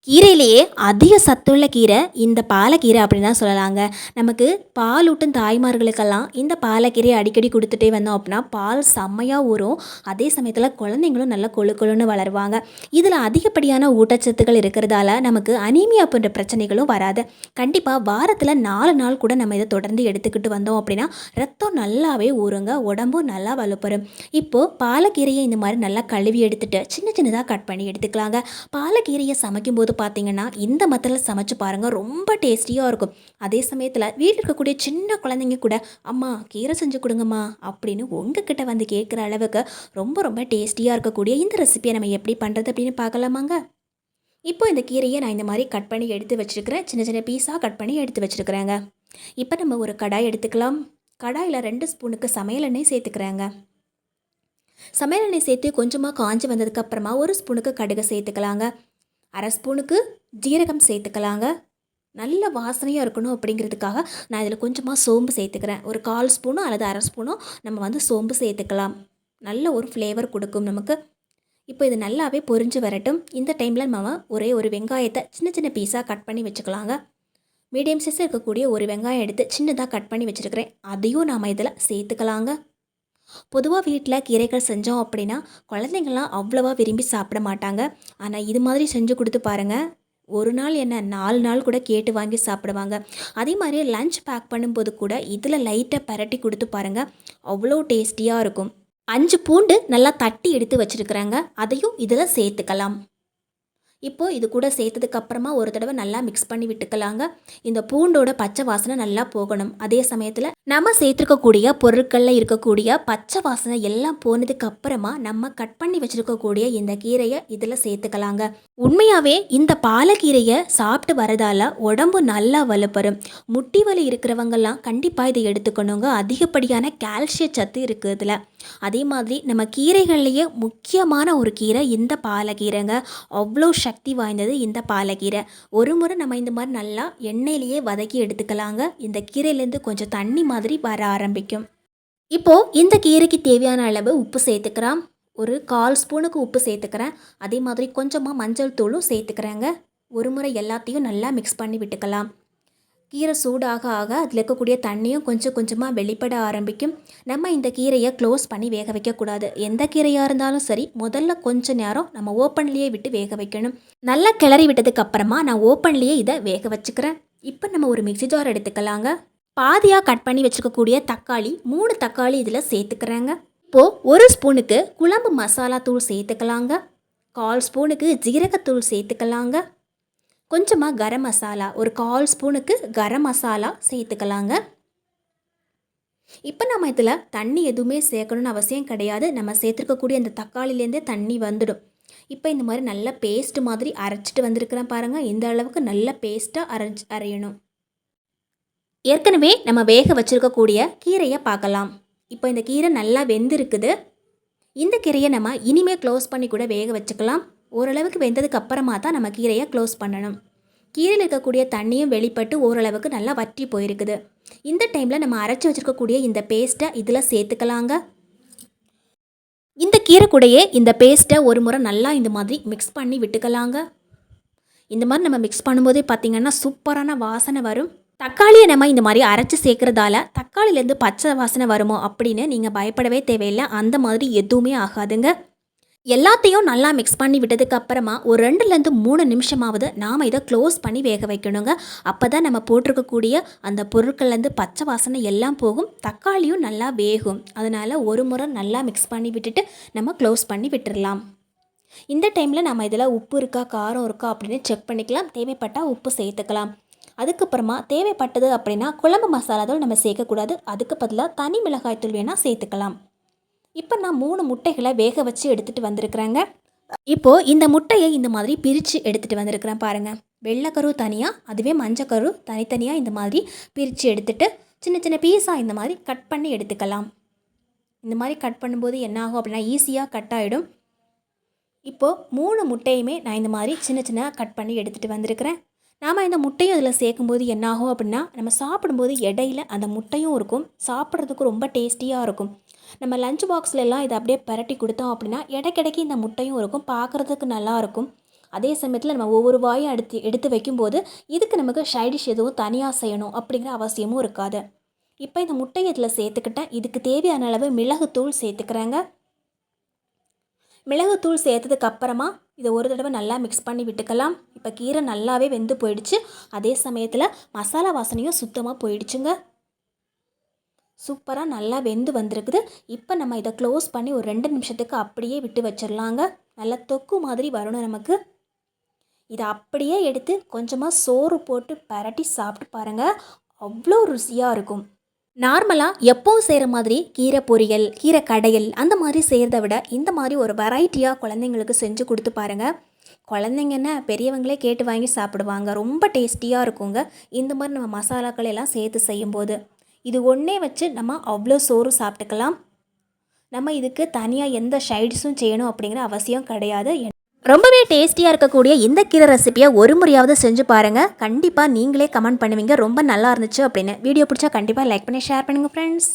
கீரையிலேயே அதிக சத்துள்ள கீரை இந்த பாலக்கீரை அப்படின்னு தான் சொல்லலாங்க. நமக்கு பாலூட்டும் தாய்மார்களுக்கெல்லாம் இந்த பாலக்கீரையை அடிக்கடி கொடுத்துட்டே வந்தோம் அப்படின்னா பால் செம்மையாக ஊறும். அதே சமயத்தில் குழந்தைங்களும் நல்லா கொழு கொழுன்னு வளருவாங்க. இதில் அதிகப்படியான ஊட்டச்சத்துக்கள் இருக்கிறதால நமக்கு அனீமியா போன்ற பிரச்சனைகளும் வராது. கண்டிப்பாக வாரத்தில் 4 நாள் கூட நம்ம இதை தொடர்ந்து எடுத்துக்கிட்டு வந்தோம் அப்படின்னா ரத்தம் நல்லாவே ஊறுங்க, உடம்பும் நல்லா வலுப்பெறும். இப்போது பாலக்கீரையை இந்த மாதிரி நல்லா கழுவி எடுத்துட்டு சின்ன சின்னதாக கட் பண்ணி எடுத்துக்கலாங்க. பாலக்கீரையை சமைக்கும்போது பார்த்தீங்கன்னா இந்த மெத்தடில் சமைச்சு பாருங்கள், ரொம்ப டேஸ்டியாக இருக்கும். அதே சமயத்தில் வீட்டில் இருக்கக்கூடிய சின்ன குழந்தைங்க கூட அம்மா கீரை செஞ்சு கொடுங்கம்மா அப்படின்னு உங்ககிட்ட வந்து கேட்குற அளவுக்கு ரொம்ப ரொம்ப டேஸ்டியாக இருக்கக்கூடிய இந்த ரெசிபியை நம்ம எப்படி பண்ணுறது அப்படின்னு பார்க்கலாமாங்க. இப்போ இந்த கீரையை நான் இந்த மாதிரி கட் பண்ணி எடுத்து வச்சுருக்கிறேன், சின்ன சின்ன பீஸாக கட் பண்ணி எடுத்து வச்சுருக்கிறேங்க. இப்போ நம்ம ஒரு கடாய் எடுத்துக்கலாம். கடாயில் 2 ஸ்பூனுக்கு சமையல் எண்ணெய் சேர்த்துக்கிறேங்க. சமையல் எண்ணெய் சேர்த்து கொஞ்சமாக காஞ்சி வந்ததுக்கப்புறமா 1 ஸ்பூனுக்கு கடுகு சேர்த்துக்கலாங்க. 1/2 ஸ்பூனுக்கு ஜீரகம் சேர்த்துக்கலாங்க. நல்ல வாசனையாக இருக்கணும் அப்படிங்கிறதுக்காக நான் இதில் கொஞ்சமாக சோம்பு சேர்த்துக்கிறேன். ஒரு 1/4 ஸ்பூனோ அல்லது 1/2 ஸ்பூனோ நம்ம வந்து சோம்பு சேர்த்துக்கலாம். நல்ல ஒரு ஃப்ளேவர் கொடுக்கும் நமக்கு. இப்போ இது நல்லாவே பொரிஞ்சு வரட்டும். இந்த டைமில் நம்ம ஒரே ஒரு வெங்காயத்தை சின்ன சின்ன பீஸாக கட் பண்ணி வச்சுக்கலாங்க. மீடியம் சைஸில் இருக்கக்கூடிய ஒரு வெங்காயம் எடுத்து சின்னதாக கட் பண்ணி வச்சுருக்கிறேன், அதையும் நாம் இதில் சேர்த்துக்கலாங்க. பொதுவாக வீட்டில் கீரைகள் செஞ்சோம் அப்படின்னா குழந்தைங்கள்லாம் அவ்வளோவா விரும்பி சாப்பிட மாட்டாங்க. ஆனால் இது மாதிரி செஞ்சு கொடுத்து பாருங்கள், ஒரு நாள் என்ன 4 நாள் கூட கேட்டு வாங்கி சாப்பிடுவாங்க. அதே மாதிரி லஞ்ச் பேக் பண்ணும்போது கூட இதில் லைட்டாக பரட்டி கொடுத்து பாருங்கள், அவ்வளோ டேஸ்டியாக இருக்கும். 5 பூண்டு நல்லா தட்டி எடுத்து வச்சுருக்குறாங்க, அதையும் இதில் சேர்த்துக்கலாம். இப்போது இது கூட சேர்த்ததுக்கப்புறமா ஒரு தடவை நல்லா மிக்ஸ் பண்ணி விட்டுக்கலாங்க. இந்த பூண்டோட பச்சை வாசனை நல்லா போகணும். அதே சமயத்தில் நம்ம சேர்த்துருக்கக்கூடிய பொருட்களில் இருக்கக்கூடிய பச்சை வாசனை எல்லாம் போனதுக்கப்புறமா நம்ம கட் பண்ணி வச்சுருக்கக்கூடிய இந்த கீரையை இதில் சேர்த்துக்கலாங்க. உண்மையாகவே இந்த பாலக்கீரையை சாப்பிட்டு வரதால உடம்பு நல்லா வலுப்பெறும். முட்டி வலி இருக்கிறவங்கெல்லாம் கண்டிப்பாக இதை எடுத்துக்கணுங்க. அதிகப்படியான கால்சிய சத்து இருக்குது இதில். அதே மாதிரி நம்ம கீரைகள்லேயே முக்கியமான ஒரு கீரை இந்த பாலக்கீரைங்க. அவ்வளோ சக்தி வாய்ந்தது இந்த பாலக்கீரை. ஒரு முறை நம்ம இந்த மாதிரி நல்லா எண்ணெயிலேயே வதக்கி எடுத்துக்கலாங்க. இந்த கீரையிலேருந்து கொஞ்சம் தண்ணி மாதிரி வர ஆரம்பிக்கும். இப்போது இந்த கீரைக்கு தேவையான அளவு உப்பு சேர்த்துக்கிறோம். ஒரு 1/4 ஸ்பூனுக்கு உப்பு சேர்த்துக்கிறேன். அதே மாதிரி கொஞ்சமாக மஞ்சள் தூளும் சேர்த்துக்கிறேங்க. ஒரு முறை எல்லாத்தையும் நல்லா மிக்ஸ் பண்ணி விட்டுக்கலாம். கீரை சூடாக ஆக அதில் இருக்கக்கூடிய தண்ணியும் கொஞ்சம் கொஞ்சமாக வெளிப்பட ஆரம்பிக்கும். நம்ம இந்த கீரையை க்ளோஸ் பண்ணி வேக வைக்கக்கூடாது. எந்த கீரையாக இருந்தாலும் சரி, முதல்ல கொஞ்ச நேரம் நம்ம ஓப்பன்லேயே விட்டு வேக வைக்கணும். நல்லா கிளறி விட்டதுக்கு அப்புறமா நான் ஓப்பன்லேயே இதை வேக வச்சுக்கிறேன். இப்போ நம்ம ஒரு மிக்ஸி ஜார் எடுத்துக்கலாங்க. பாதியாக கட் பண்ணி வச்சுருக்கக்கூடிய தக்காளி 3 தக்காளி இதில் சேர்த்துக்கிறேங்க. இப்போது 1 ஸ்பூனுக்கு குழம்பு மசாலா தூள் சேர்த்துக்கலாங்க. 1/4 ஸ்பூனுக்கு ஜீரகத்தூள் சேர்த்துக்கலாங்க. கொஞ்சமாக கரம் மசாலா, ஒரு 1/4 ஸ்பூனுக்கு கரம் மசாலா சேர்த்துக்கலாங்க. இப்போ நம்ம இதில் தண்ணி எதுவுமே சேர்க்கணுன்னு அவசியம் கிடையாது. நம்ம சேர்த்துருக்கக்கூடிய அந்த தக்காளிலேருந்தே தண்ணி வந்துடும். இப்போ இந்த மாதிரி நல்ல பேஸ்ட் மாதிரி அரைச்சிட்டு வந்திருக்கிறேன் பாருங்கள். இந்த அளவுக்கு நல்ல பேஸ்ட்டாக அரையணும். ஏற்கனவே நம்ம வேக வச்சுருக்கக்கூடிய கீரையை பார்க்கலாம். இப்போ இந்த கீரை நல்லா வெந்திருக்குது. இந்த கீரையை நம்ம இனிமேல் க்ளோஸ் பண்ணி கூட வேக வச்சுக்கலாம். ஓரளவுக்கு வெந்ததுக்கு அப்புறமா தான் நம்ம கீரையை க்ளோஸ் பண்ணணும். கீரையில் இருக்கக்கூடிய தண்ணியும் வெளிப்பட்டு ஓரளவுக்கு நல்லா வற்றி போயிருக்குது. இந்த டைமில் நம்ம அரைச்சி வச்சுருக்கக்கூடிய இந்த பேஸ்ட்டை இதில் சேர்த்துக்கலாங்க. இந்த கீரை கூடையே இந்த பேஸ்ட்டை ஒரு முறை நல்லா இந்த மாதிரி மிக்ஸ் பண்ணி விட்டுக்கலாங்க. இந்த மாதிரி நம்ம மிக்ஸ் பண்ணும்போதே பார்த்திங்கன்னா சூப்பரான வாசனை வரும். தக்காளியை நம்ம இந்த மாதிரி அரைச்சி சேர்க்குறதால தக்காளிலேருந்து பச்சை வாசனை வருமோ அப்படின்னு நீங்கள் பயப்படவே தேவையில்லை. அந்த மாதிரி எதுவுமே ஆகாதுங்க. எல்லாத்தையும் நல்லா மிக்ஸ் பண்ணி விட்டதுக்கு அப்புறமா ஒரு 2லேருந்து 3 நிமிஷமாவது நாம் இதை க்ளோஸ் பண்ணி வேக வைக்கணுங்க. அப்போ தான் நம்ம போட்டிருக்கக்கூடிய அந்த பொருட்கள்லேருந்து பச்சை வாசனை எல்லாம் போகும், தக்காளியும் நல்லா வேகும். அதனால் ஒரு முறை நல்லா மிக்ஸ் பண்ணி விட்டுட்டு நம்ம க்ளோஸ் பண்ணி விட்டுடலாம். இந்த டைமில் நம்ம இதில் உப்பு இருக்கா காரம் இருக்கா அப்படின்னு செக் பண்ணிக்கலாம். தேவைப்பட்டால் உப்பு சேர்த்துக்கலாம். அதுக்கப்புறமா தேவைப்பட்டது அப்படின்னா குழம்பு மசாலாத்தூள் நம்ம சேர்க்கக்கூடாது. அதுக்கு பதிலாக தனி மிளகாய்த்தூள் வேணால் சேர்த்துக்கலாம். இப்போ நான் 3 முட்டைகளை வேக வச்சு எடுத்துகிட்டு வந்திருக்கிறேங்க. இப்போது இந்த முட்டையை இந்த மாதிரி பிரித்து எடுத்துகிட்டு வந்திருக்கிறேன் பாருங்கள். வெள்ளைக்கரு தனியாக, அதுவே மஞ்சக்கரு தனித்தனியாக இந்த மாதிரி பிரித்து எடுத்துகிட்டு சின்ன சின்ன பீஸாக இந்த மாதிரி கட் பண்ணி எடுத்துக்கலாம். இந்த மாதிரி கட் பண்ணும்போது என்ன ஆகும் அப்படின்னா ஈஸியாக கட் ஆகிடும். இப்போது 3 முட்டையுமே நான் இந்த மாதிரி சின்ன சின்ன கட் பண்ணி எடுத்துகிட்டு வந்திருக்கிறேன். நாம் இந்த முட்டையும் இதில் சேர்க்கும்போது என்னாகும் அப்படின்னா நம்ம சாப்பிடும்போது இடையில அந்த முட்டையும் இருக்கும், சாப்பிட்றதுக்கு ரொம்ப டேஸ்டியாக இருக்கும். நம்ம லஞ்ச் பாக்ஸ்லலாம் இதை அப்படியே பரட்டி கொடுத்தோம் அப்படின்னா இடைக்கிடைக்கு இந்த முட்டையும் இருக்கும், பார்க்குறதுக்கு நல்லாயிருக்கும். அதே சமயத்தில் நம்ம ஒவ்வொரு வாயும் எடுத்து வைக்கும்போது இதுக்கு நமக்கு சைடிஷ் எதுவும் தனியாக செய்யணும் அப்படிங்கிற அவசியமும் இருக்காது. இப்போ இந்த முட்டையை இதில் சேர்த்துக்கிட்டேன். இதுக்கு தேவையான அளவு மிளகுத்தூள் சேர்த்துக்கிறேங்க. மிளகுத்தூள் சேர்த்ததுக்கு அப்புறமா இதை ஒரு தடவை நல்லா மிக்ஸ் பண்ணி விட்டுக்கலாம். இப்போ கீரை நல்லாவே வெந்து போயிடுச்சு. அதே சமயத்தில் மசாலா வாசனையும் சுத்தமாக போயிடுச்சுங்க. சூப்பராக நல்லா வெந்து வந்திருக்குது. இப்போ நம்ம இதை க்ளோஸ் பண்ணி ஒரு 2 நிமிஷத்துக்கு அப்படியே விட்டு வச்சிடலாங்க. நல்லா தொக்கு மாதிரி வரணும் நமக்கு. இதை அப்படியே எடுத்து கொஞ்சமாக சோறு போட்டு பரட்டி சாப்பிட்டு பாருங்கள், அவ்வளோ ருசியாக இருக்கும். நார்மலாக எப்போவும் செய்கிற மாதிரி கீரை பொரியல், கீரை கடையல் அந்த மாதிரி செய்கிறத விட இந்த மாதிரி ஒரு வெரைட்டியாக குழந்தைங்களுக்கு செஞ்சு கொடுத்து பாருங்கள். குழந்தைங்க என்ன பெரியவங்களே கேட்டு வாங்கி சாப்பிடுவாங்க. ரொம்ப டேஸ்டியாக இருக்குங்க இந்த மாதிரி நம்ம மசாலாக்கள் எல்லாம் சேர்த்து செய்யும்போது. இது ஒன்றே வச்சு நம்ம அவ்வளோ சோறு சாப்பிட்டுக்கலாம். நம்ம இதுக்கு தனியாக எந்த சைட்ஸும் செய்யணும் அப்படிங்கிற அவசியம் கிடையாது. ரொம்பவே டேஸ்டியாக இருக்கக்கூடிய இந்த கீரை ரெசிபியை ஒரு முறையாவது செஞ்சு பாருங்கள். கண்டிப்பாக நீங்களே கமெண்ட் பண்ணுவீங்க ரொம்ப நல்லா இருந்துச்சு அப்படின்னு. வீடியோ பிடிச்சா கண்டிப்பாக லைக் பண்ணி ஷேர் பண்ணுங்கள் ஃப்ரெண்ட்ஸ்.